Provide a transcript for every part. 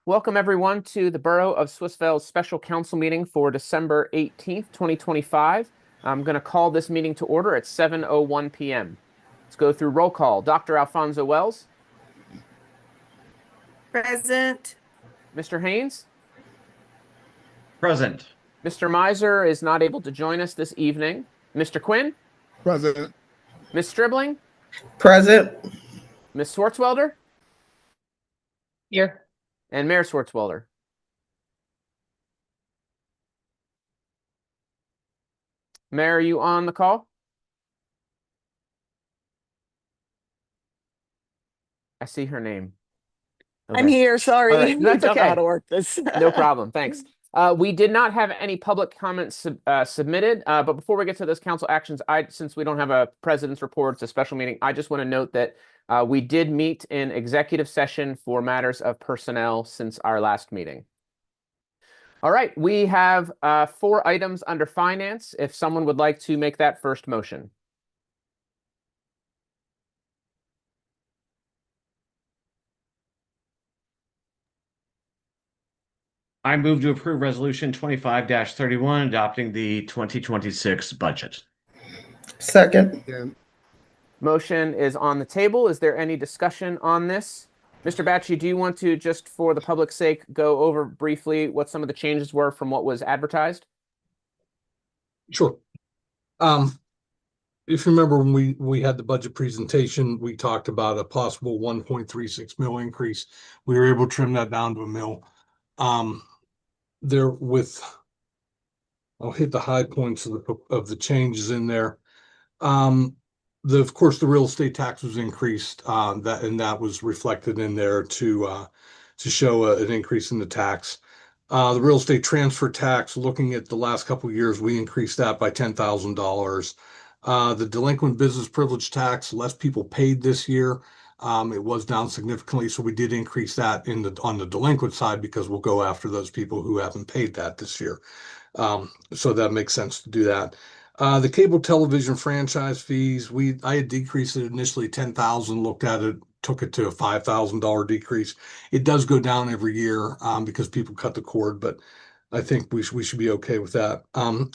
Welcome everyone to the Borough of Swissvale's special council meeting for December 18th, 2025. I'm going to call this meeting to order at 7:01 p.m. Let's go through roll call. Dr. Alfonso Wells. Present. Mr. Haynes. Present. Mr. Miser is not able to join us this evening. Mr. Quinn. Present. Ms. Stribling. Present. Ms. Swartzwelder. Here. And Mayor Swartzwelder. Mayor, are you on the call? I see her name. I'm here. Sorry. All right, that's Don't know okay. how to work this. No problem. Thanks. We did not have any public comments submitted, but before we get to those council actions, since we don't have a president's report, it's a special meeting, I just want to note that we did meet in executive session for matters of personnel since our last meeting. All right, we have 4 items under finance. If someone would like to make that first motion. I move to approve Resolution 25-31, adopting the 2026 budget. Second. Again. Motion is on the table. Is there any discussion on this? Mr. Batchey, do you want to, just for the public's sake, go over briefly what some of the changes were from what was advertised? Sure. If you remember when we had the budget presentation, we talked about a possible 1.36 mil increase. We were able to trim that down to a mil. I'll hit the high points of the changes in there. Of course, the real estate tax was increased, that was reflected in there to show an increase in the tax. The real estate transfer tax, looking at the last couple of years, we increased that by $10,000. The delinquent business privilege tax, less people paid this year. It was down significantly, so we did increase that on the delinquent side because we'll go after those people who haven't paid that this year. So that makes sense to do that. The cable television franchise fees, I had decreased it initially 10,000, looked at it, took it to a $5,000 decrease. It does go down every year because people cut the cord, but I think we should be okay with that.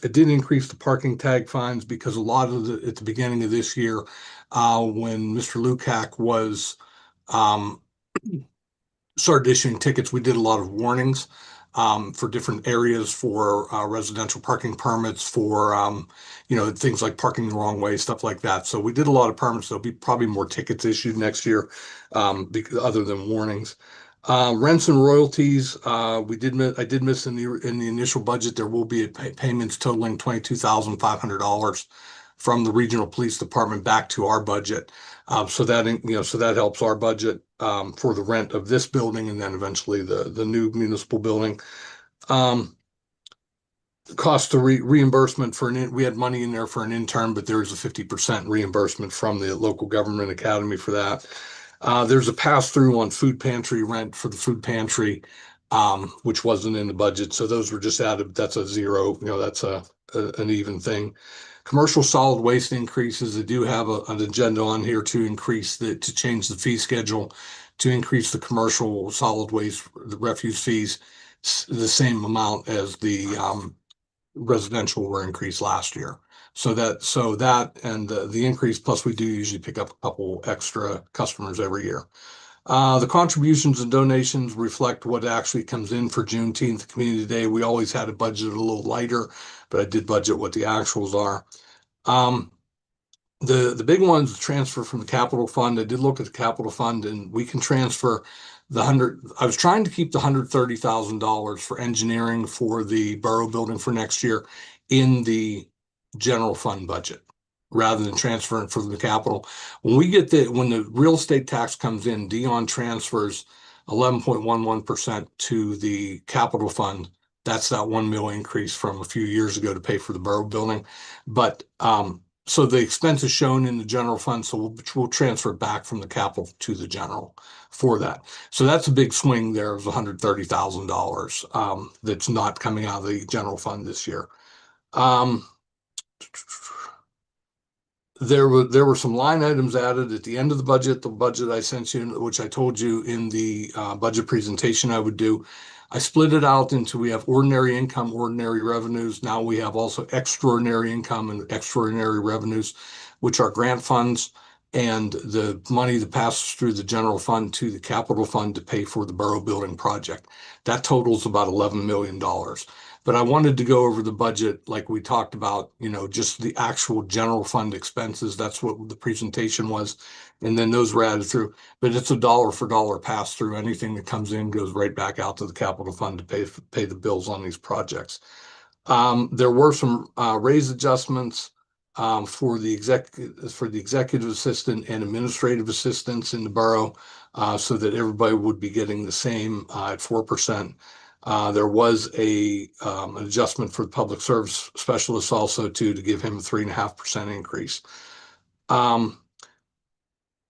It did increase the parking tag fines because a lot of at the beginning of this year, when Mr. Lukac was started issuing tickets, we did a lot of warnings for different areas for residential parking permits for things like parking the wrong way, stuff like that. So we did a lot of permits. There'll be probably more tickets issued next year, other than warnings. Rents and royalties, I did miss in the initial budget. There will be payments totaling $22,500 from the regional police department back to our budget. So that helps our budget for the rent of this building and then eventually the new municipal building. Cost of reimbursement we had money in there for an intern, but there is a 50% reimbursement from the local government academy for that. There's a pass-through on food pantry rent for the food pantry, which wasn't in the budget. So those were just added. That's a zero. That's an even thing. Commercial solid waste increases. They do have an agenda on here to change the fee schedule, to increase the commercial solid waste, the refuse fees, the same amount as the residential were increased last year. So that and the increase, plus we do usually pick up a couple extra customers every year. The contributions and donations reflect what actually comes in for Juneteenth Community Day. We always had it budgeted a little lighter, but I did budget what the actuals are. The big ones, the transfer from the capital fund. I did look at the capital fund, and we can transfer I was trying to keep the $130,000 for engineering for the borough building for next year in the general fund budget, rather than transferring from the capital. When the real estate tax comes in, Dion transfers 11.11% to the capital fund. That's that 1 mil increase from a few years ago to pay for the borough building. But so the expense is shown in the general fund, so we'll transfer it back from the capital to the general for that. So that's a big swing there of $130,000 that's not coming out of the general fund this year. there were some line items added at the end of the budget I sent you, which I told you in the budget presentation I would do. I split it out into, we have ordinary income, ordinary revenues. Now we have also extraordinary income and extraordinary revenues, which are grant funds and the money that passes through the general fund to the capital fund to pay for the borough building project. That totals about $11 million. But I wanted to go over the budget like we talked about, just the actual general fund expenses. That's what the presentation was. And then those were added through. But it's a dollar for dollar pass through. Anything that comes in goes right back out to the capital fund to pay the bills on these projects. There were some raise adjustments for the executive assistant and administrative assistants in the borough, so that everybody would be getting the same at 4%. There was an adjustment for the public service specialist also to give him a 3.5% increase.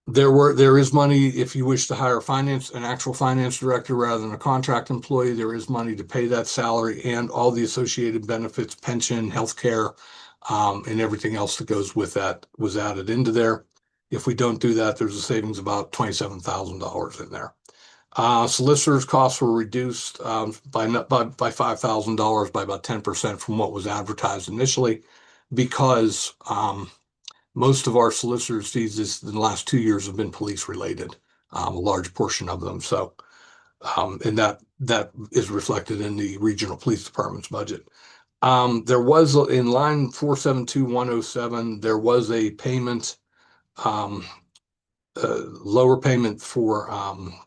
There is money if you wish to hire an actual finance director rather than a contract employee. There is money to pay that salary and all the associated benefits, pension, healthcare, and everything else that goes with that was added into there. If we don't do that, there's a savings about $27,000 in there. Solicitors' costs were reduced by $5,000 by about 10% from what was advertised initially, because most of our solicitors' fees in the last 2 years have been police related, a large portion of them. So, and that is reflected in the regional police department's budget. There was in line 472107, there was a payment, lower payment for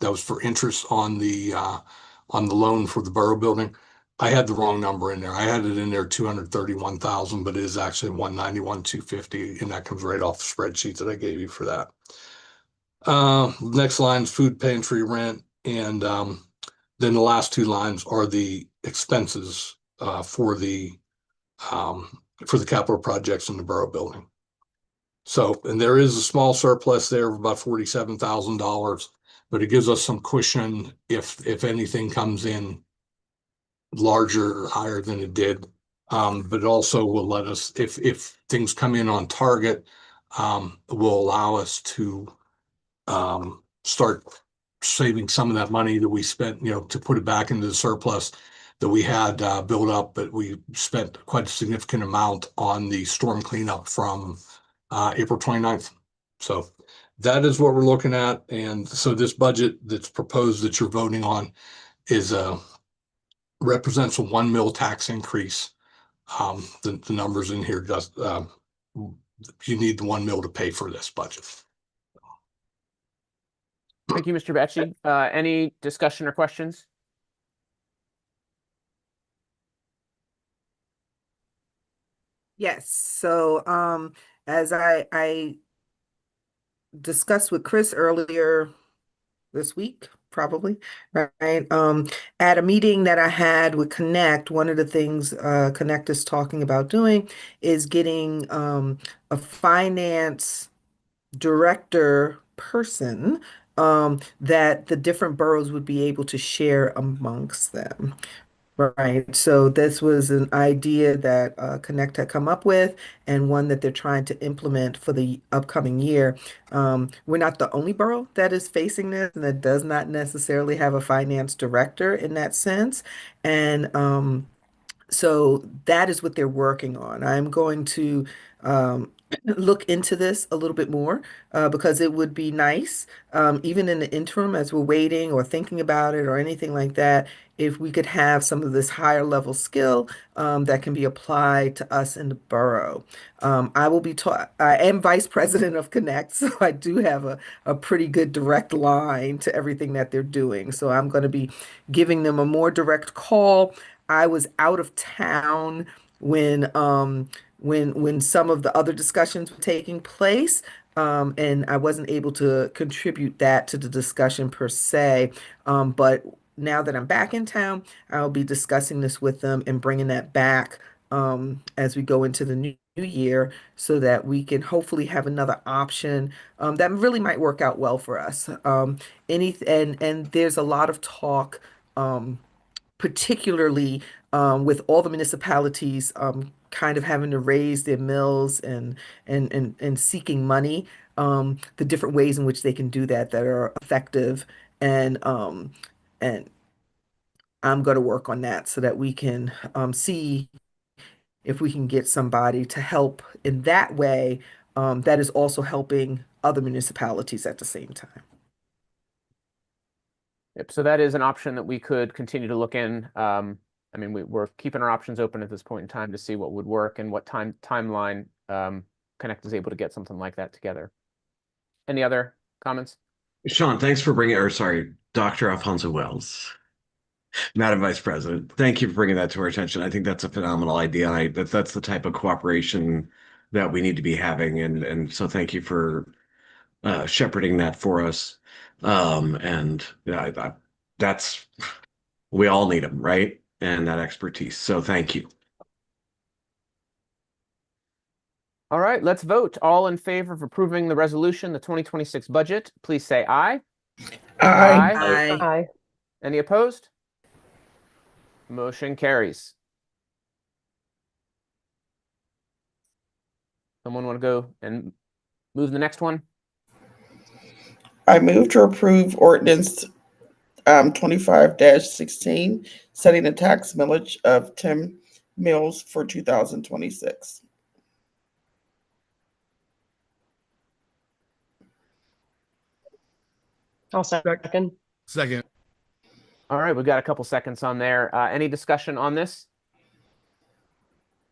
that was for interest on the loan for the borough building. I had the wrong number in there. I had it in there 231,000, but it is actually 191,250, and that comes right off the spreadsheet that I gave you for that. Next line is food pantry rent, and then the last two lines are the expenses for the capital projects in the borough building. So, and there is a small surplus there of about $47,000, but it gives us some cushion if anything comes in larger or higher than it did. But it also will let us, if things come in on target, will allow us to start saving some of that money that we spent, to put it back into the surplus that we had built up, but we spent quite a significant amount on the storm cleanup from April 29th. So that is what we're looking at. And so this budget that's proposed that you're voting on represents a 1 mil tax increase. The numbers in here just you need the 1 mil to pay for this budget. Thank you, Mr. Becci. Any discussion or questions? Yes. So as I discussed with Chris earlier this week, probably, right? At a meeting that I had with Connect, one of the things Connect is talking about doing is getting a finance director person that the different boroughs would be able to share amongst them. Right. So this was an idea that Connect had come up with, and one that they're trying to implement for the upcoming year. We're not the only borough that is facing this, and that does not necessarily have a finance director in that sense. And so that is what they're working on. I'm going to look into this a little bit more because it would be nice, even in the interim as we're waiting or thinking about it or anything like that, if we could have some of this higher level skill that can be applied to us in the borough. I am vice president of Connect, so I do have a pretty good direct line to everything that they're doing. So I'm going to be giving them a more direct call. I was out of town when some of the other discussions were taking place, and I wasn't able to contribute that to the discussion per se. But now that I'm back in town, I'll be discussing this with them and bringing that back as we go into the new year, so that we can hopefully have another option that really might work out well for us. And there's a lot of talk. Particularly with all the municipalities kind of having to raise their mills and seeking money, the different ways in which they can do that that are effective and I'm going to work on that so that we can see if we can get somebody to help in that way, that is also helping other municipalities at the same time. Yep, so that is an option that we could continue to look in. I mean, we're keeping our options open at this point in time to see what would work and what timeline Connect is able to get something like that together. Any other comments? Sean, thanks for bringing, or sorry, Dr. Alfonso Wells, Madam Vice President. Thank you for bringing that to our attention. I think that's a phenomenal idea. That's the type of cooperation that we need to be having, and so thank you for shepherding that for us. And yeah, that's we all need them, right? And that expertise. So thank you. All right, let's vote. All in favor of approving the resolution, the 2026 budget, please say aye. Aye. Aye. Any opposed? Motion carries. Someone want to go and move the next one? I move to approve ordinance 25-16, setting the tax millage of 10 mills for 2026. I'll second. Second. All right, we've got a couple seconds on there. Any discussion on this?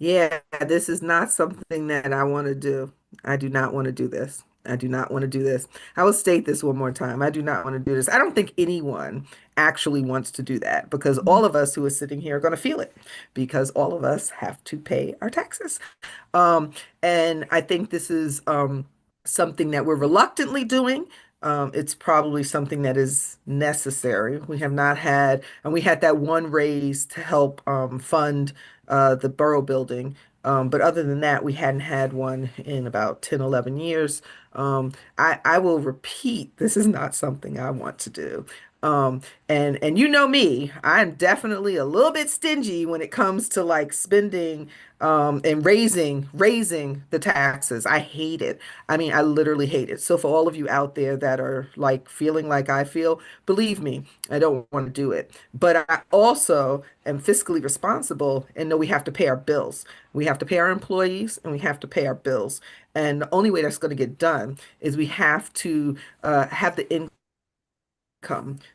Yeah, this is not something that I want to do. I do not want to do this. I do not want to do this. I will state this one more time. I do not want to do this. I don't think anyone actually wants to do that because all of us who are sitting here are going to feel it because all of us have to pay our taxes. And I think this is something that we're reluctantly doing. It's probably something that is necessary. We have not had, and we had that one raise to help fund the borough building. But other than that, we hadn't had one in about 10, 11 years. I will repeat, this is not something I want to do. And you know me, I'm definitely a little bit stingy when it comes to like spending and raising the taxes. I hate it. I mean, I literally hate it. So for all of you out there that are like feeling like I feel, believe me, I don't want to do it. But I also am fiscally responsible and know we have to pay our bills. We have to pay our employees and we have to pay our bills. And the only way that's going to get done is we have to have the income.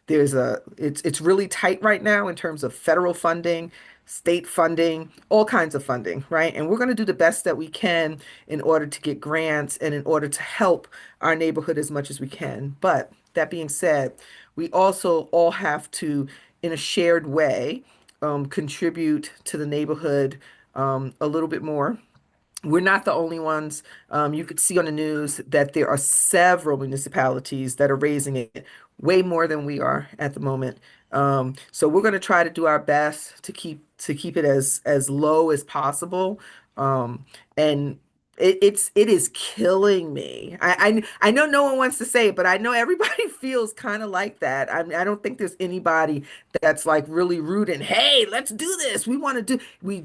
It's really tight right now in terms of federal funding, state funding, all kinds of funding, right? And we're going to do the best that we can in order to get grants and in order to help our neighborhood as much as we can. But that being said, we also all have to, in a shared way, contribute to the neighborhood a little bit more. We're not the only ones. You could see on the news that there are several municipalities that are raising it way more than we are at the moment. So we're going to try to do our best to keep it as low as possible. And it is killing me. I know no one wants to say it, but I know everybody feels kind of like that. I don't think there's anybody that's like really rude and hey, let's do this. We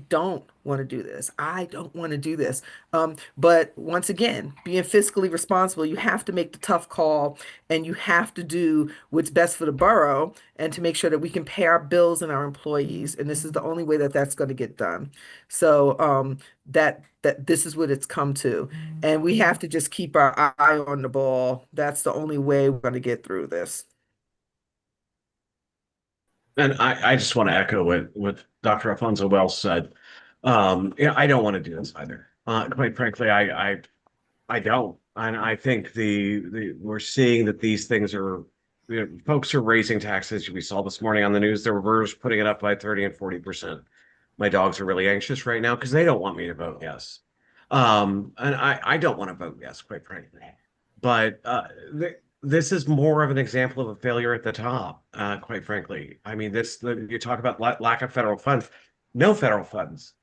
don't want to do this. I don't want to do this. But once again, being fiscally responsible, you have to make the tough call and you have to do what's best for the borough and to make sure that we can pay our bills and our employees. And this is the only way that that's going to get done. So that this is what it's come to. And we have to just keep our eye on the ball. That's the only way we're going to get through this. And I just want to echo what Dr. Alfonso Wells said. I don't want to do this either. Quite frankly, I don't. And I think we're seeing that these things are, folks are raising taxes. We saw this morning on the news, the reverse putting it up by 30 and 40%. My dogs are really anxious right now because they don't want me to vote yes. And I don't want to vote yes, quite frankly. But this is more of an example of a failure at the top, quite frankly. I mean, you talk about lack of federal funds, no federal funds.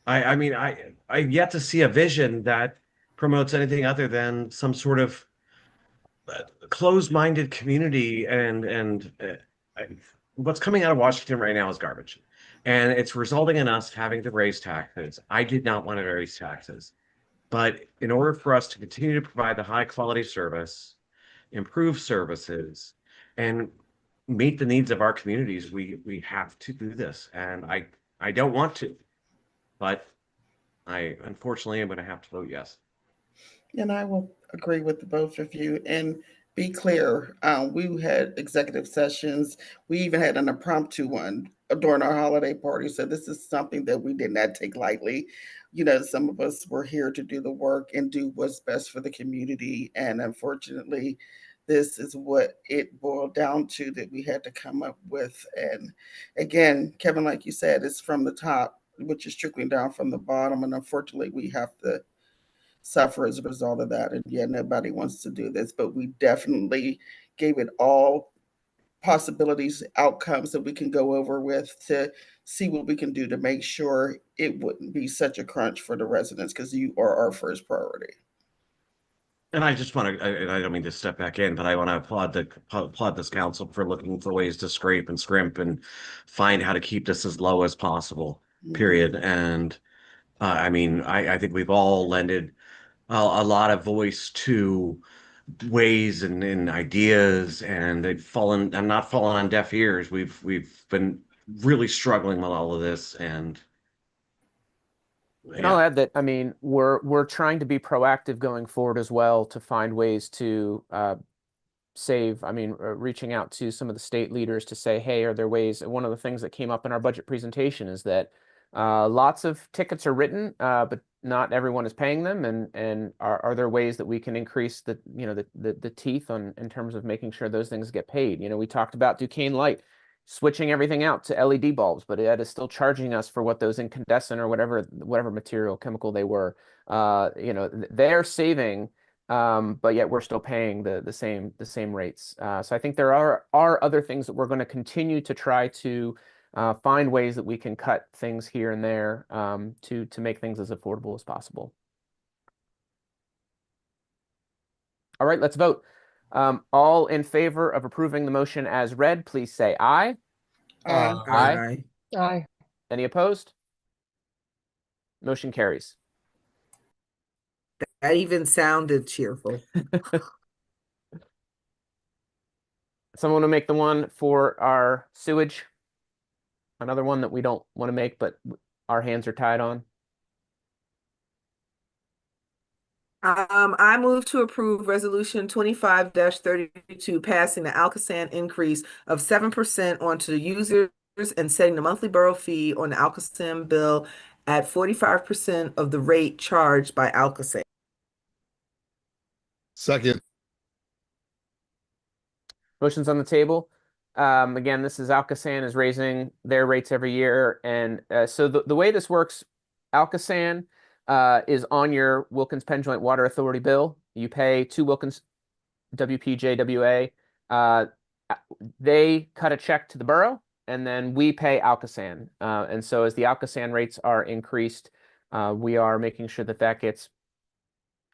I mean, I've yet to see a vision that promotes anything other than some sort of closed-minded community and what's coming out of Washington right now is garbage. And it's resulting in us having to raise taxes. I did not want to raise taxes. But in order for us to continue to provide the high quality service, improve services, and meet the needs of our communities, we have to do this. And I don't want to, but I unfortunately am going to have to vote yes. And I will agree with the both of you. And be clear, we had executive sessions. We even had an impromptu one during our holiday party. So this is something that we did not take lightly. You know, some of us were here to do the work and do what's best for the community. And unfortunately, this is what it boiled down to that we had to come up with. And again, Kevin, like you said, it's from the top, which is trickling down from the bottom. And unfortunately, we have to suffer as a result of that. And yeah, nobody wants to do this, but we definitely gave it all possibilities, outcomes that we can go over with to see what we can do to make sure it wouldn't be such a crunch for the residents because you are our first priority. And I just want to, and I don't mean to step back in, but I want to applaud this council for looking for ways to scrape and scrimp and find how to keep this as low as possible, period. And I mean, I think we've all lended a lot of voice to ways and ideas, and they've fallen and not fallen on deaf ears. We've been really struggling with all of this, and And I'll add that, I mean, we're trying to be proactive going forward as well to find ways to save. I mean, reaching out to some of the state leaders to say, hey, are there ways? One of the things that came up in our budget presentation is that lots of tickets are written, but not everyone is paying them. And are there ways that we can increase the, you know, the teeth on in terms of making sure those things get paid? You know, we talked about Duquesne Light switching everything out to LED bulbs, but it is still charging us for what those incandescent or whatever material chemical they were. You know, they're saving, but yet we're still paying the same rates. So I think there are other things that we're going to continue to try to find ways that we can cut things here and there to make things as affordable as possible. All right, let's vote. All in favor of approving the motion as read, please say aye. Aye. Aye. Any opposed? Motion carries. That even sounded cheerful. Someone will make the one for our sewage. Another one that we don't want to make, but our hands are tied on. I move to approve resolution 25-32, passing the Alcosan increase of 7% onto the users and setting the monthly borough fee on the Alcosan bill at 45% of the rate charged by Alcosan. Second. Motion's on the table. Again, this is Alcosan is raising their rates every year. And so the way this works, Alcosan is on your Wilkins Penn Joint Water Authority bill. You pay to Wilkins WPJWA. They cut a check to the borough, and then we pay Alcosan. And so as the Alcosan rates are increased, we are making sure that that gets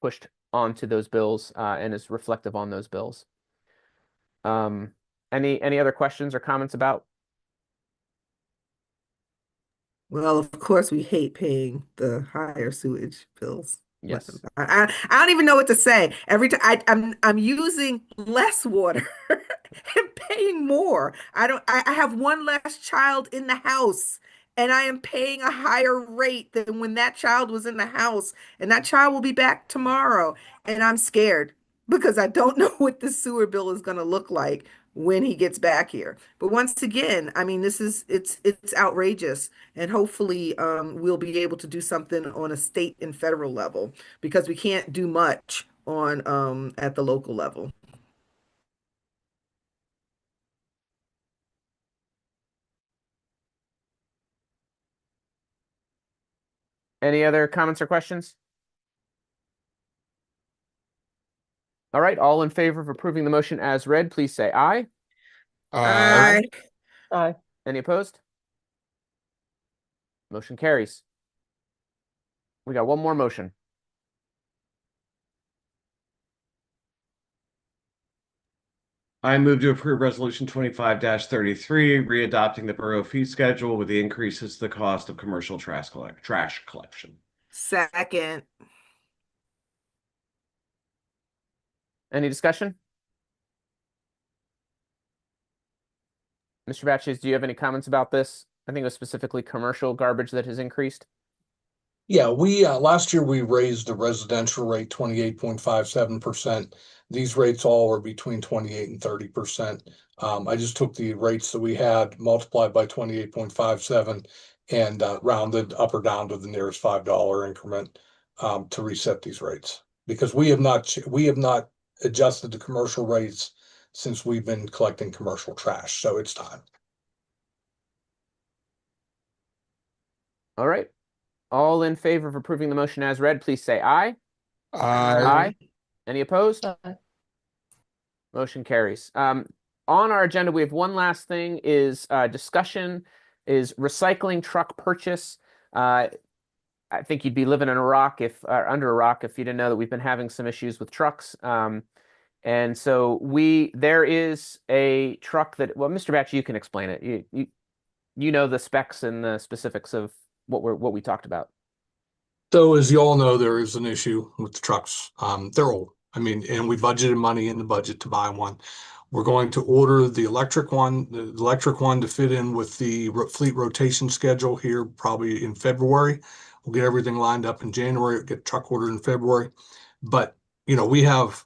pushed onto those bills and is reflective on those bills. Any other questions or comments about? Well, of course, we hate paying the higher sewage bills. Yes. I don't even know what to say. Every time I'm using less water and paying more. I have one less child in the house, and I am paying a higher rate than when that child was in the house, and that child will be back tomorrow. And I'm scared because I don't know what the sewer bill is going to look like when he gets back here. But once again, I mean, it's outrageous, and hopefully we'll be able to do something on a state and federal level because we can't do much on at the local level. Any other comments or questions? All right, all in favor of approving the motion as read, please say aye. Aye. Aye. Any opposed? Motion carries. We got one more motion. I move to approve resolution 25-33, readopting the borough fee schedule with the increases to the cost of commercial trash collection. Second. Any discussion? Mr. Batches, do you have any comments about this? I think it was specifically commercial garbage that has increased. Yeah, we last year we raised the residential rate 28.57%. These rates all are between 28 and 30%. I just took the rates that we had multiplied by 28.57 and rounded up or down to the nearest $5 increment to reset these rates, because we have not adjusted the commercial rates since we've been collecting commercial trash. So it's time. All right. All in favor of approving the motion as read, please say aye. Aye. Any opposed? Motion carries. On our agenda, we have one last thing is discussion is recycling truck purchase. I think you'd be living in a rock if under a rock if you didn't know that we've been having some issues with trucks. And so there is a truck that, well, Mr. Batch, you can explain it. You know the specs and the specifics of what we talked about. So as you all know, there is an issue with the trucks. They're old. I mean, and we budgeted money in the budget to buy one. We're going to order the electric one to fit in with the fleet rotation schedule here probably in February. We'll get everything lined up in January, get truck ordered in February. But, you know, we have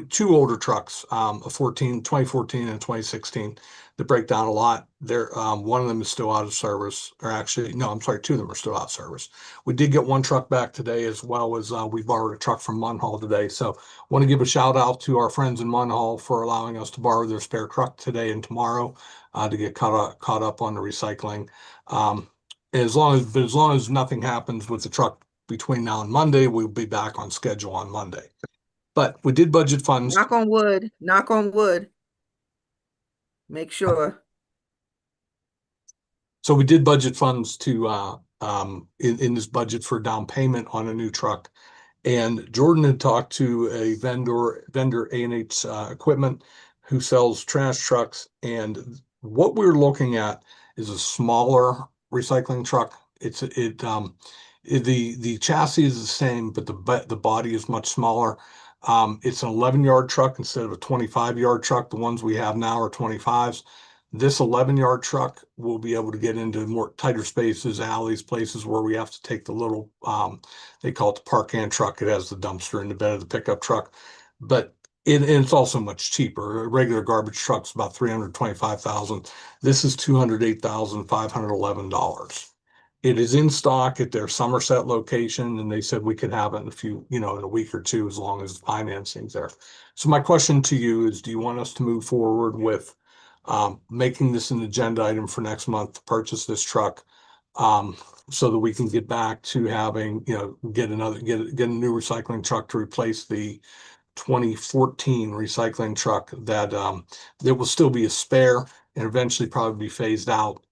two older trucks, a 2014 and a 2016, that break down a lot. One of them is still out of service, or actually, no, I'm sorry, two of them are still out of service. We did get one truck back today, as well as we borrowed a truck from Munhall today. So want to give a shout out to our friends in Munhall for allowing us to borrow their spare truck today and tomorrow to get caught up on the recycling. As long as nothing happens with the truck between now and Monday, we'll be back on schedule on Monday. But we did budget funds. Knock on wood. Knock on wood. Make sure. So we did budget funds to in this budget for down payment on a new truck. And Jordan had talked to a vendor A&H Equipment, who sells trash trucks. And what we're looking at is a smaller recycling truck. The chassis is the same, but the body is much smaller. It's an 11-yard truck instead of a 25-yard truck. The ones we have now are 25s. This 11-yard truck will be able to get into more tighter spaces, alleys, places where we have to take the little, they call it the park and truck. It has the dumpster in the bed of the pickup truck, but it's also much cheaper. A regular garbage truck's about $325,000. This is $208,511. It is in stock at their Somerset location, and they said we could have it in a week or two, as long as the financing's there. So my question to you is, do you want us to move forward with making this an agenda item for next month to purchase this truck, so that we can get back to having, get a new recycling truck to replace the 2014 recycling truck that there will still be a spare and eventually probably be phased out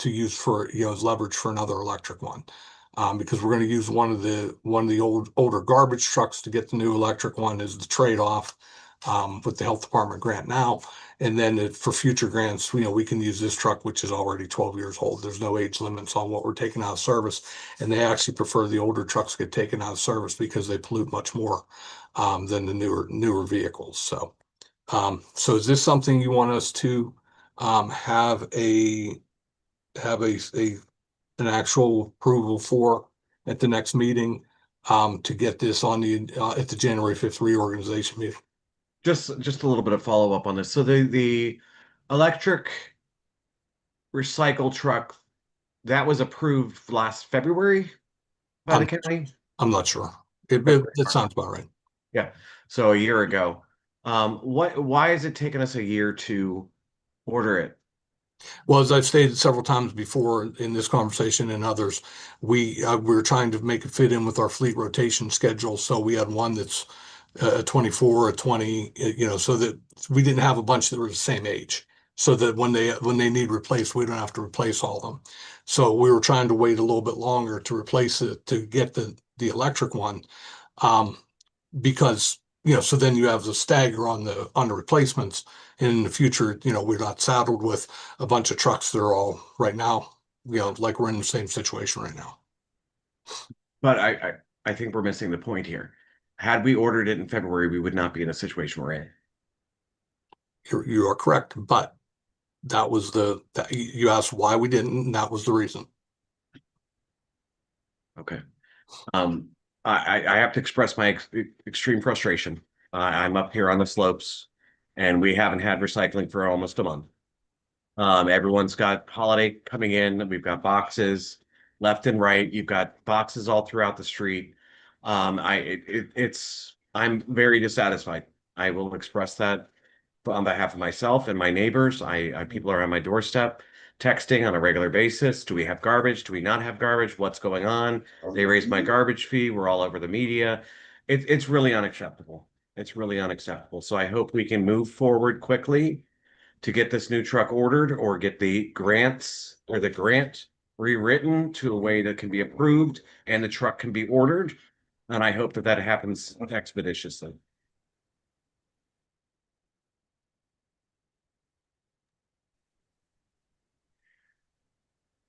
to use for, as leverage for another electric one, because we're going to use one of the older garbage trucks to get the new electric one as the trade-off with the health department grant now. And then for future grants, we can use this truck, which is already 12 years old. There's no age limits on what we're taking out of service. And they actually prefer the older trucks get taken out of service because they pollute much more than the newer vehicles. So is this something you want us to have an actual approval for at the next meeting, to get this on at the January 5th reorganization meeting? Just a little bit of follow up on this. So the electric recycle truck that was approved last February by the county. I'm not sure. It sounds about right. Yeah. So a year ago. Why is it taking us a year to order it? Well, as I've stated several times before in this conversation and others, we were trying to make it fit in with our fleet rotation schedule. So we had one that's a 24, a 20, so that we didn't have a bunch that were the same age, so that when they need replaced, we don't have to replace all of them. So we were trying to wait a little bit longer to replace it, to get the electric one, because so then you have the stagger on the replacements. And in the future, we're not saddled with a bunch of trucks that are all right now, like we're in the same situation right now. But I think we're missing the point here. Had we ordered it in February, we would not be in a situation we're in. You are correct, but that was that you asked why we didn't, and that was the reason. Okay. I have to express my extreme frustration. I'm up here on the slopes and we haven't had recycling for almost a month. Everyone's got holiday coming in. We've got boxes left and right. You've got boxes all throughout the street. I'm very dissatisfied. I will express that on behalf of myself and my neighbors. People are on my doorstep texting on a regular basis. Do we have garbage? Do we not have garbage? What's going on? They raised my garbage fee. We're all over the media. It's really unacceptable. It's really unacceptable. So I hope we can move forward quickly to get this new truck ordered or get the grants or the grant rewritten to a way that can be approved and the truck can be ordered. And I hope that happens expeditiously.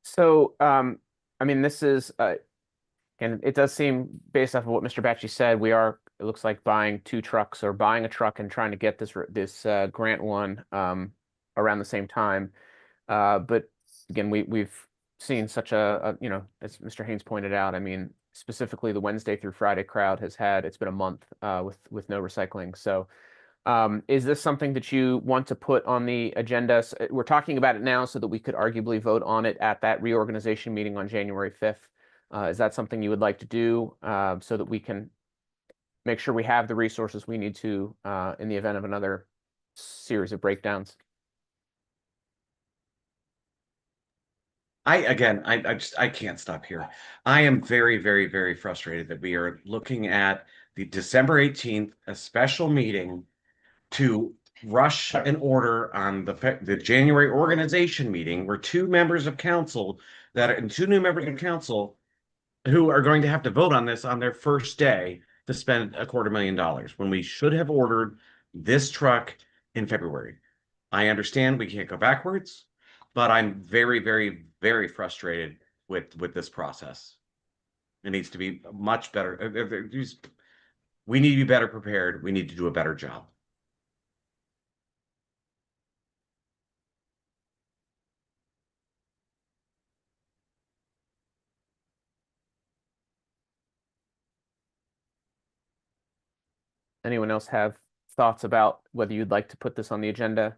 So, I mean, this is, and it does seem based off of what Mr. Batchy said, we are, it looks like buying two trucks or buying a truck and trying to get this grant one around the same time. But again, we've seen such a, as Mr. Haynes pointed out, I mean, specifically the Wednesday through Friday crowd it's been a month with no recycling. So is this something that you want to put on the agenda? We're talking about it now so that we could arguably vote on it at that reorganization meeting on January 5th. Is that something you would like to do so that we can make sure we have the resources we need to in the event of another series of breakdowns? I can't stop here. I am very, very, very frustrated that we are looking at the December 18th, a special meeting to rush an order on the January organization meeting where two new members of council who are going to have to vote on this on their first day to spend $250,000 when we should have ordered this truck in February. I understand we can't go backwards, but I'm very, very, very frustrated with this process. It needs to be much better. We need to be better prepared. We need to do a better job. Anyone else have thoughts about whether you'd like to put this on the agenda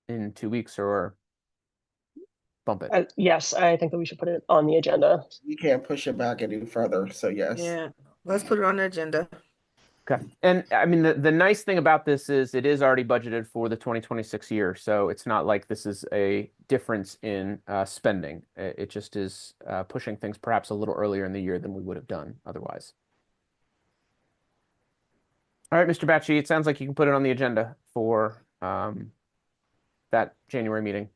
in 2 weeks or bump it? Yes, I think that we should put it on the agenda. We can't push it back any further, so yes. Yeah, let's put it on the agenda. Okay. And I mean, the nice thing about this is it is already budgeted for the 2026 year. So it's not like this is a difference in spending. It just is pushing things perhaps a little earlier in the year than we would have done otherwise. All right, Mr. Batchy, it sounds like you can put it on the agenda for that January meeting.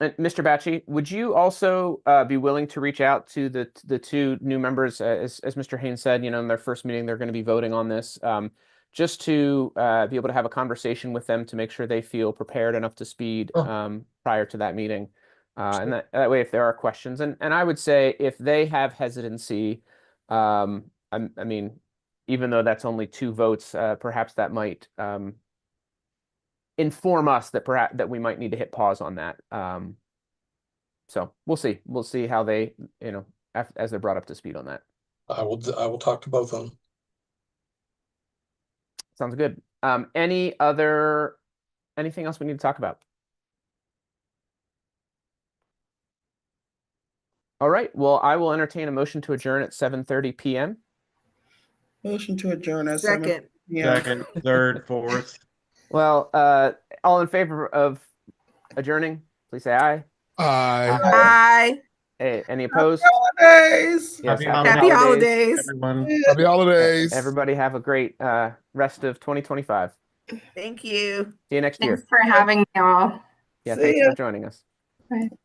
And Mr. Batchy, would you also be willing to reach out to the two new members, as Mr. Haynes said, in their first meeting, they're going to be voting on this, just to be able to have a conversation with them to make sure they feel prepared enough to speed prior to that meeting. And that way, if there are questions, and I would say if they have hesitancy, I mean, even though that's only 2 votes, perhaps that might inform us that we might need to hit pause on that. So we'll see. We'll see how they, as they're brought up to speed on that. I will talk to both of them. Sounds good. Anything else we need to talk about? All right. Well, I will entertain a motion to adjourn at 7:30 p.m. Motion to adjourn at Second. 7 p.m. Second, third, fourth. Well, all in favor of adjourning, please say aye. Aye. Bye. Hey, any opposed? Holidays. Yes, Happy holidays. Everyone. Happy holidays. Everybody have a great rest of 2025. Thank you. See you next year. Thanks for having me all. Yeah, See thanks ya. for joining us. Bye.